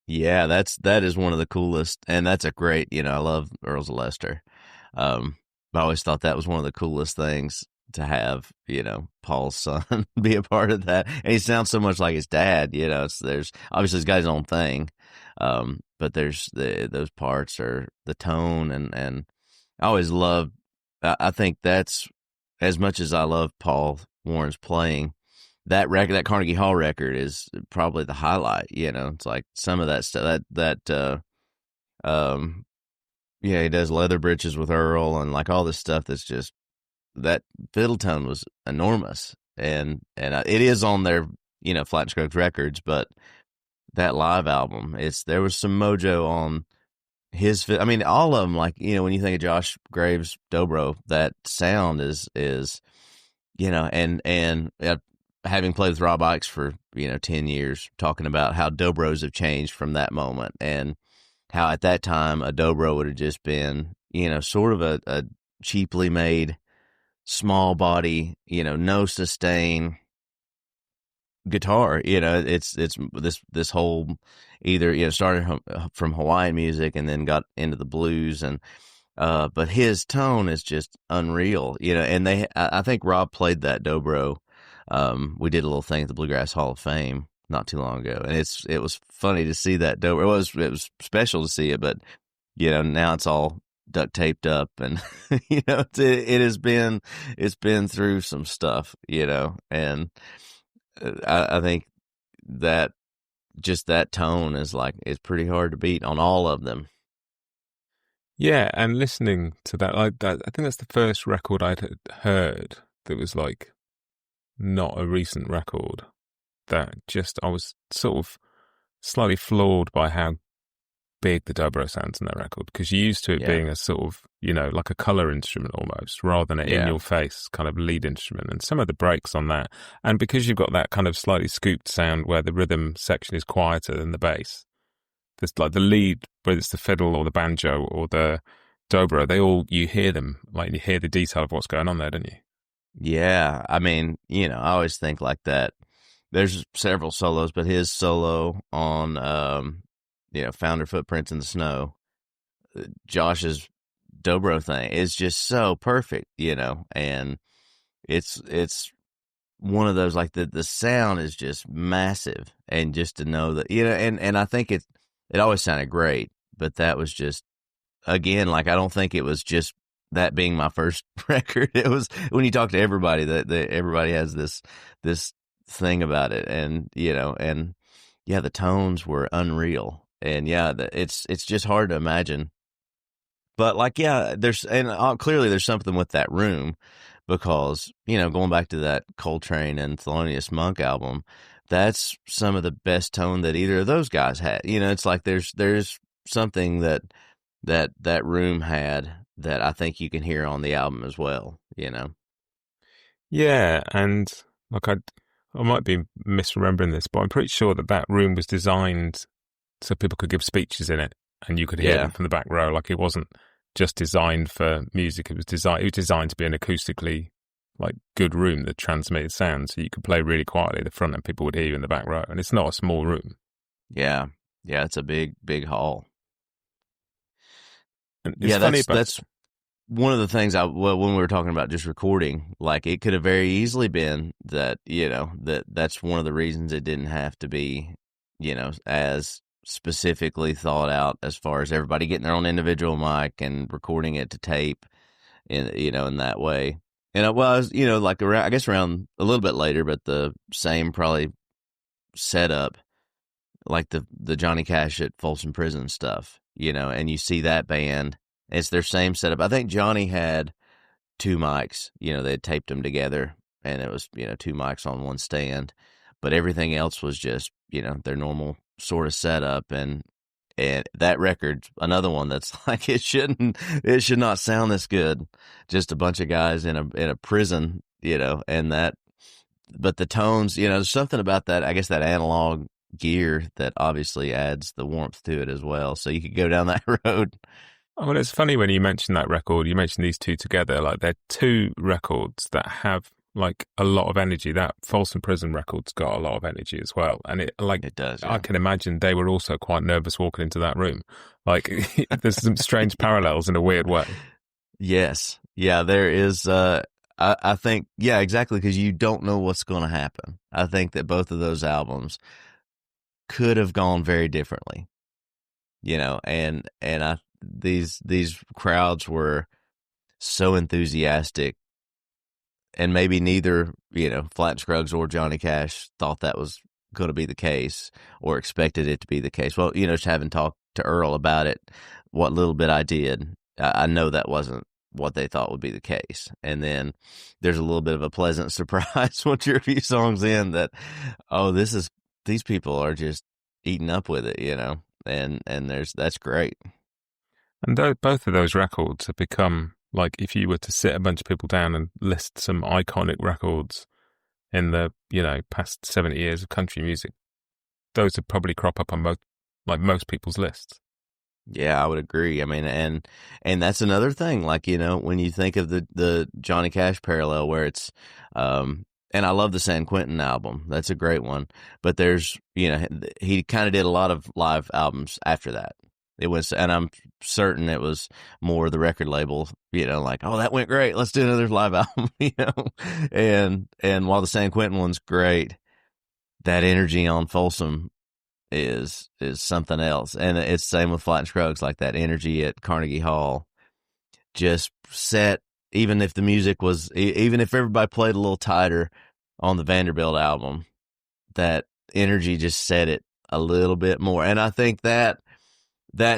Yeah, that is one of the coolest, and that's a great, I love Earls of Leicester. I always thought that was one of the coolest things to have, Paul's son be a part of that. And he sounds so much like his dad, there's obviously he's got his own thing. But there's those parts, or the tone, and I always loved, I think that's, as much as I love Paul Warren's playing, that record, that Carnegie Hall record, is probably the highlight. It's like some of that stuff he does Leather Britches with Earl, and like all this stuff that's just, that fiddle tone was enormous. And it is on their, Flatt and Scruggs records, but that live album, there was some mojo on his, I mean, all of them, like, when you think of Josh Graves' dobro, that sound is, and having played with Rob Ickes for, 10 years, talking about how dobros have changed from that moment, and how at that time a dobro would have just been, sort of a cheaply made small body, no sustain guitar. It's this whole either started from Hawaiian music and then got into the blues, and but his tone is just unreal. And I think Rob played that dobro. We did a little thing at the Bluegrass Hall of Fame not too long ago, and it was funny to see that dobro. It was special to see it, but now it's all duct taped up, and it's been through some stuff, and I think that just that tone is it's pretty hard to beat on all of them. Yeah, and listening to that, I think that's the first record I'd heard that was not a recent record. That just I was sort of slightly floored by how big the dobro sounds in that record, because you're used to it being a sort of like a color instrument almost, rather than an in your face kind of lead instrument. And some of the breaks on that, and because you've got that kind of slightly scooped sound where the rhythm section is quieter than the bass, there's the lead, whether it's the fiddle or the banjo or the dobro, you hear them, you hear the detail of what's going on there, don't you? Yeah, I mean, I always think like that. There's several solos, but his solo on Founder Footprints in the Snow, Josh's dobro thing is just so perfect, and it's one of those, the sound is just massive, and just to know that, and I think it always sounded great, but that was just, again, I don't think it was just that being my first record. It was, when you talk to everybody, that everybody has this thing about it, and and the tones were unreal, and it's just hard to imagine. But clearly there's something with that room, because going back to that Coltrane and Thelonious Monk album, that's some of the best tone that either of those guys had. It's there's something that room had that I think you can hear on the album as well. Yeah, and I might be misremembering this, but I'm pretty sure that room was designed so people could give speeches in it, and you could hear them from the back row. It wasn't just designed for music; it was designed to be an acoustically good room that transmitted sound, so you could play really quietly at the front, and people would hear you in the back row. And it's not a small room. Yeah, it's a big hall. And it's that's one of the things when we were talking about just recording, it could have very easily been that, that's one of the reasons it didn't have to be, as specifically thought out, as far as everybody getting their own individual mic and recording it to tape in that way. And it was, around, I guess around a little bit later, but the same probably setup, the Johnny Cash at Folsom Prison stuff, and you see that band, it's their same setup. I think Johnny had two mics, they had taped them together, and it was, two mics on one stand, but everything else was just, their normal sort of setup. And that record's another one that's it should not sound this good. Just a bunch of guys in a prison, and that, but the tones, there's something about that, I guess, that analog gear that obviously adds the warmth to it as well. So you could go down that road. Oh, well, it's funny when you mention that record, you mention these two together, they're two records that have a lot of energy. That Folsom Prison record's got a lot of energy as well. And it does. I can imagine they were also quite nervous walking into that room. There's some strange parallels in a weird way. Yes. Yeah, there is. I think, exactly, because you don't know what's going to happen. I think that both of those albums could have gone very differently, and these crowds were so enthusiastic, and maybe neither, Flatt and Scruggs or Johnny Cash thought that was going to be the case or expected it to be the case. Well, just having talked to Earl about it, what little bit I did, I know that wasn't what they thought would be the case. And then there's a little bit of a pleasant surprise once you're a few songs in that, these people are just eating up with it, and that's great. And both of those records have become, if you were to sit a bunch of people down and list some iconic records in the, past 70 years of country music, those would probably crop up on most people's lists. Yeah, I would agree. I mean, and that's another thing. Like, when you think of the Johnny Cash parallel, where it's, and I love the San Quentin album. That's a great one. But there's, he kind of did a lot of live albums after that. It was, and I'm certain it was more the record label, like, oh, that went great. Let's do another live album, and while the San Quentin one's great, that energy on Folsom is something else. And it's the same with Flatt and Scruggs, like that energy at Carnegie Hall just set, even if the music was, even if everybody played a little tighter on the Vanderbilt album, that energy just set it a little bit more. And I think that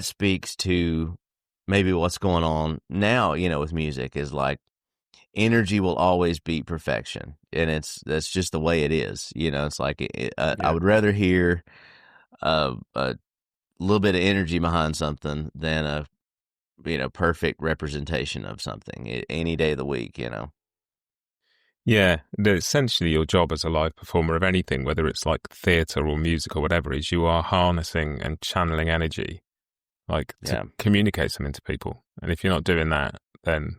speaks to maybe what's going on now, with music, is like energy will always beat perfection. And that's just the way it is. It's like, I would rather hear a little bit of energy behind something than a perfect representation of something any day of the week. Yeah, essentially your job as a live performer of anything, whether it's like theatre or music or whatever, is you are harnessing and channeling energy, like to communicate something to people. And if you're not doing that, then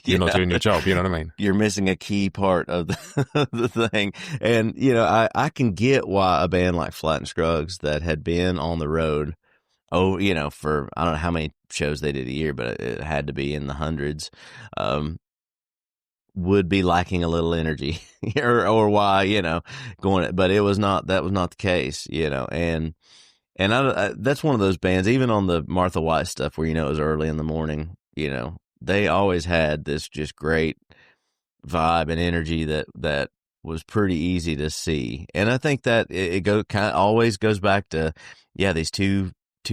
you're not doing your job. You know what I mean? You're missing a key part of the thing. And, I can get why a band like Flatt and Scruggs that had been on the road, for, I don't know how many shows they did a year, but it had to be in the hundreds, would be lacking a little energy or why, going, but that was not the case, and that's one of those bands, even on the Martha White stuff where, it was early in the morning, they always had this just great vibe and energy that was pretty easy to see. And I think that it always goes back to, these two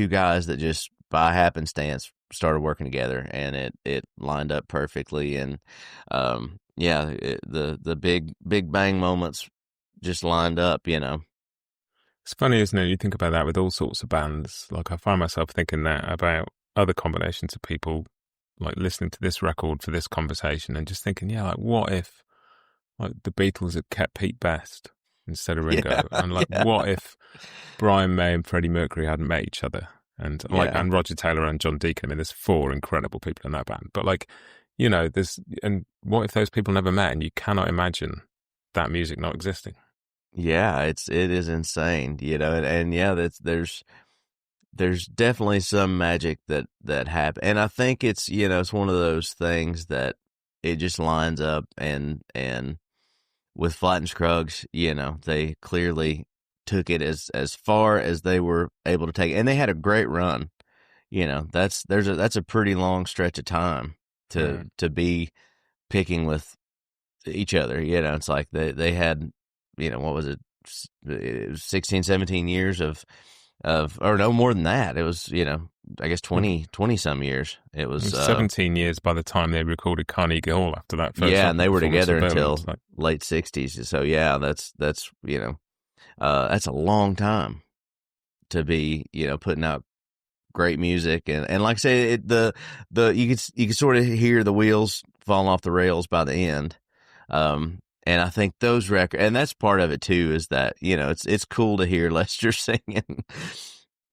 guys that just by happenstance started working together, and it lined up perfectly. And, the big bang moments just lined up, It's funny, isn't it? You think about that with all sorts of bands. Like, I find myself thinking that about other combinations of people, like listening to this record for this conversation and just thinking, like, what if, like, the Beatles had kept Pete Best instead of Ringo? And, like, what if Brian May and Freddie Mercury hadn't met each other? And, and Roger Taylor and John Deacon. I mean, there's 4 incredible people in that band. But, like, and what if those people never met? And you cannot imagine that music not existing. Yeah, it is insane, there's definitely some magic that happen. And I think it's, it's one of those things that it just lines up, and with Flatt and Scruggs, they clearly took it as far as they were able to take it. And they had a great run. That's a pretty long stretch of time to be picking with each other. It's like they had, what was it, 16, 17 years of, or no more than that. It was, I guess 20 some years. It was 17 years by the time they recorded Carnegie Hall after that first. Yeah, and they were together until late 60s. So that's that's a long time to be, putting out great music. And like I say, you could sort of hear the wheels falling off the rails by the end. And I think those records, and that's part of it too, is that, it's cool to hear Lester singing,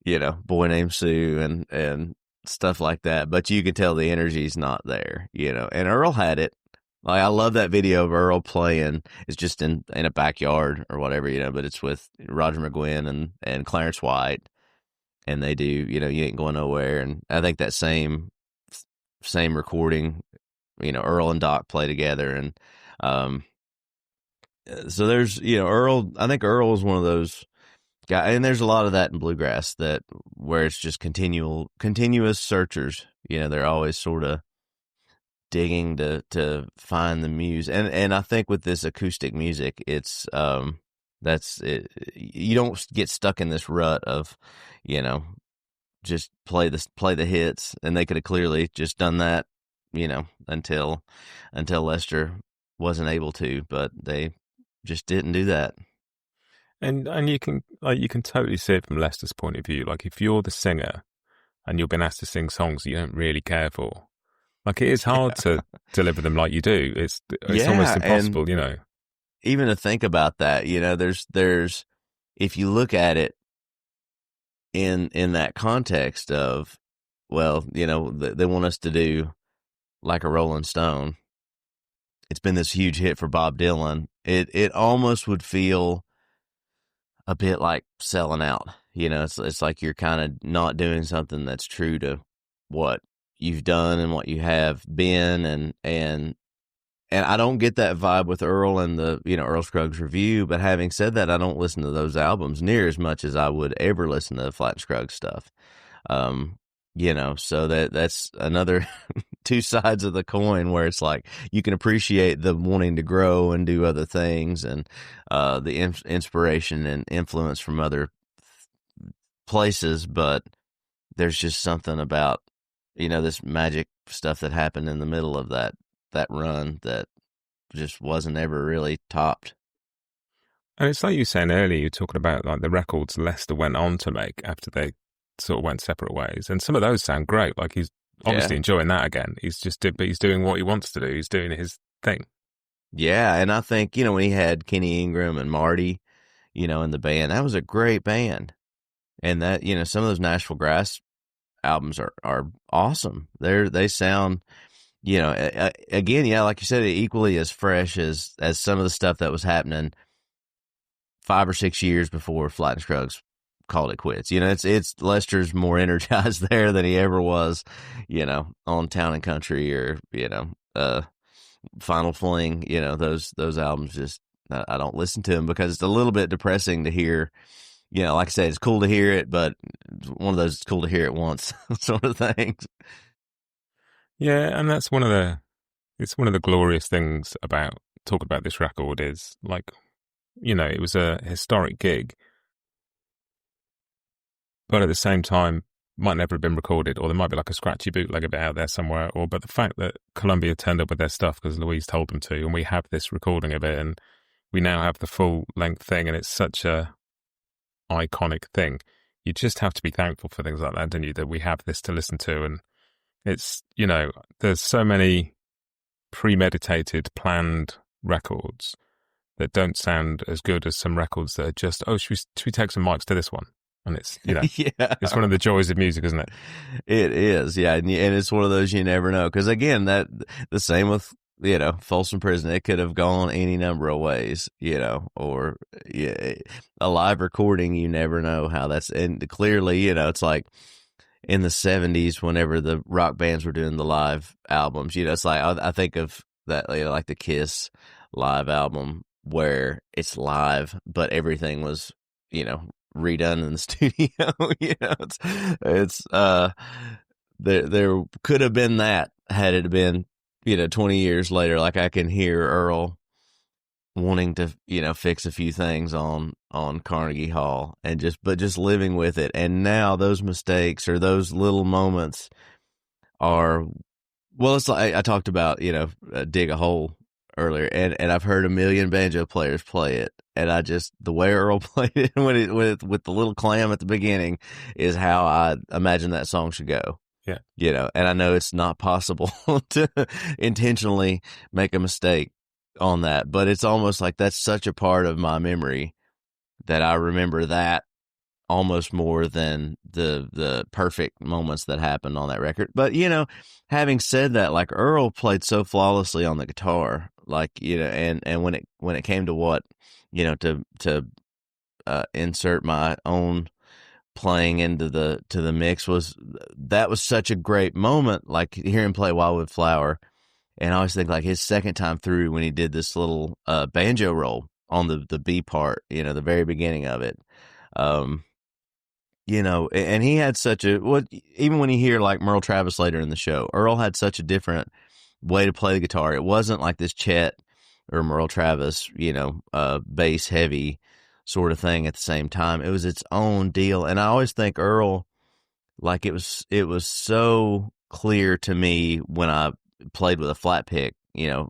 Boy Named Sue and stuff like that. But you can tell the energy's not there, and Earl had it. Like, I love that video of Earl playing. It's just in a backyard or whatever, but it's with Roger McGuinn and Clarence White. And they do, You Ain't Going Nowhere. And I think that same recording, Earl and Doc play together. And, so there's, Earl, I think Earl is one of those guys, and there's a lot of that in bluegrass where it's just continuous searchers, they're always sort of digging to find the muse. And I think with this acoustic music, it's, that's it. You don't get stuck in this rut of, just play the hits, and they could have clearly just done that, until Lester wasn't able to, but they just didn't do that. And you can totally see it from Lester's point of view. Like, if you're the singer and you're being asked to sing songs that you don't really care for, like, it is hard to deliver them like you do. It's almost impossible, Even to think about that, there's if you look at it, in that context of, well, they want us to do like a Rolling Stone. It's been this huge hit for Bob Dylan. It almost would feel a bit like selling out. It's like you're kind of not doing something that's true to what you've done and what you have been, and I don't get that vibe with Earl and the Earl Scruggs Review. But having said that, I don't listen to those albums near as much as I would ever listen to the Flatt and Scruggs stuff. So that's another two sides of the coin, where it's like you can appreciate the wanting to grow and do other things, and the inspiration and influence from other places, but there's just something about this magic stuff that happened in the middle of that run that just wasn't ever really topped. And it's like you were saying earlier, you're talking about like the records Lester went on to make after they sort of went separate ways, and some of those sound great. Like he's obviously enjoying that again. But he's doing what he wants to do. He's doing his thing. Yeah, and I think when he had Kenny Ingram and Marty, in the band, that was a great band. And that some of those Nashville Grass albums are awesome. They sound again, like you said, equally as fresh as some of the stuff that was happening 5 or 6 years before Flatt and Scruggs called it quits. It's Lester's more energized there than he ever was, on Town and Country or Final Fling. Those albums just I don't listen to them because it's a little bit depressing to hear. Like I said, it's cool to hear it, but it's one of those it's cool to hear it once sort of things. Yeah, and that's one of the glorious things about talking about this record is like, it was a historic gig, but at the same time, might never have been recorded, or there might be like a scratchy bootleg of it out there somewhere, but the fact that Columbia turned up with their stuff because Louise told them to, and we have this recording of it, and we now have the full length thing, and it's such a iconic thing. You just have to be thankful for things like that, don't you? That we have this to listen to, and it's there's so many premeditated, planned records that don't sound as good as some records that are just, should we take some mics to this one? And it's yeah. It's one of the joys of music, isn't it? It is, yeah, and it's one of those you never know, because again, that the same with Folsom Prison. It could have gone any number of ways, or a live recording. You never know how that's, and clearly, it's like in the 70s, whenever the rock bands were doing the live albums, it's like I think of that, like the Kiss live album where it's live, but everything was, redone in the studio. It's there could have been that had it been 20 years later. Like I can hear Earl wanting to fix a few things on Carnegie Hall, and just living with it. And now those mistakes or those little moments are, well, it's like I talked about Dig a Hole earlier, and I've heard a million banjo players play it, and the way Earl played it with the little clam at the beginning is how I imagine that song should go. Yeah. And I know it's not possible to intentionally make a mistake on that, but it's almost like that's such a part of my memory that I remember that almost more than the perfect moments that happened on that record. But having said that, like Earl played so flawlessly on the guitar, like and when it came to what to insert my own playing into the mix, was such a great moment. Like hear him play Wildwood Flower, and I always think like his second time through when he did this little banjo roll on the B part, the very beginning of it. And he had such even when you hear like Merle Travis later in the show, Earl had such a different way to play the guitar. It wasn't like this Chet or Merle Travis, bass heavy sort of thing at the same time. It was its own deal. And I always think Earl, like it was so clear to me when I played with a flat pick,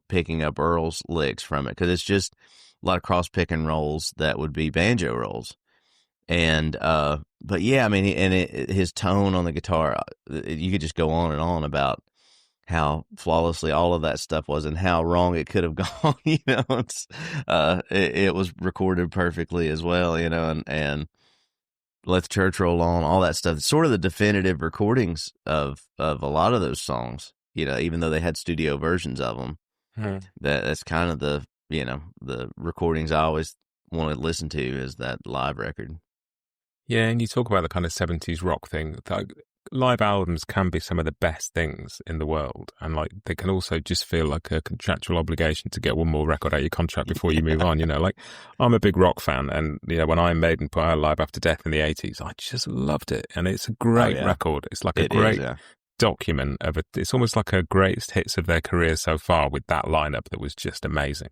picking up Earl's licks from it, because it's just a lot of cross pick and rolls that would be banjo rolls. And but yeah, I mean, his tone on the guitar, you could just go on and on about how flawlessly all of that stuff was and how wrong it could have gone. It was recorded perfectly as well, and Let the Church Roll On, all that stuff. It's sort of the definitive recordings of a lot of those songs, even though they had studio versions of them. That's kind of the recordings I always want to listen to is that live record. Yeah, and you talk about the kind of 70s rock thing. Live albums can be some of the best things in the world, and like they can also just feel like a contractual obligation to get one more record out of your contract before you move on. Like I'm a big rock fan, and when Iron Maiden put out Live After Death in the 80s, I just loved it, and it's a great record. It's like a great document of it. It's almost like a greatest hits of their career so far with that lineup that was just amazing.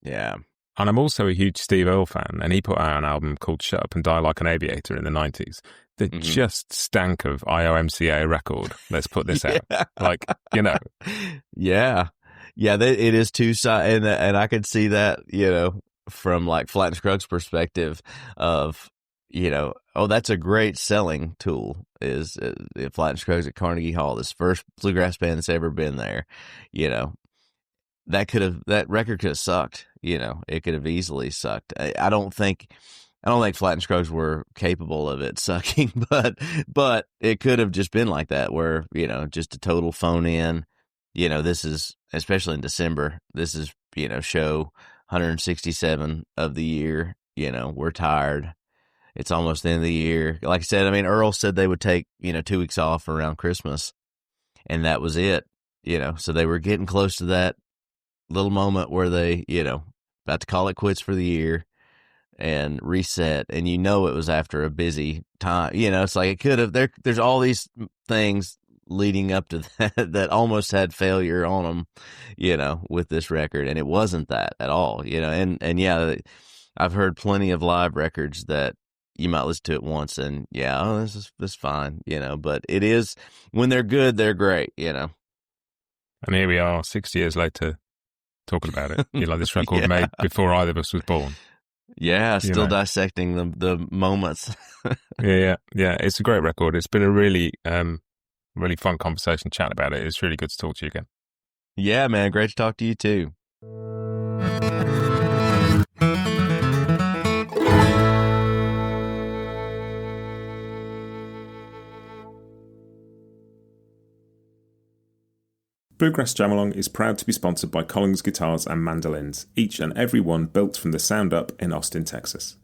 Yeah. And I'm also a huge Steve Earle fan, and he put out an album called Shut Up and Die Like an Aviator in the 90s that just stank of IOMCA record. Let's put this out. Yeah. Yeah, it is two-sided, and I could see that, from like Flatt and Scruggs' perspective of, that's a great selling tool is Flatt and Scruggs at Carnegie Hall, this first bluegrass band that's ever been there, that record could have sucked. It could have easily sucked. I don't think Flatt and Scruggs were capable of it sucking, but it could have just been like that, where just a total phone in. This is, especially in December, this is show 167 of the year. We're tired. It's almost the end of the year. Like I said, Earl said they would take 2 weeks off around Christmas, and that was it. So they were getting close to that little moment where they, about to call it quits for the year and reset. And it was after a busy time. It's like it could have, there's all these things leading up to that almost had failure on them, with this record. And it wasn't that at all, and yeah, I've heard plenty of live records that you might listen to it once and this is fine, but it is, when they're good, they're great, And here we are 6 years later talking about it. This record made before either of us was born. Yeah, still dissecting the moments. Yeah. It's a great record. It's been a really, really fun conversation chatting about it. It's really good to talk to you again. Yeah, man. Great to talk to you too. Bluegrass Jam Along is proud to be sponsored by Collins Guitars and Mandolins, each and every one built from the sound up in Austin, Texas.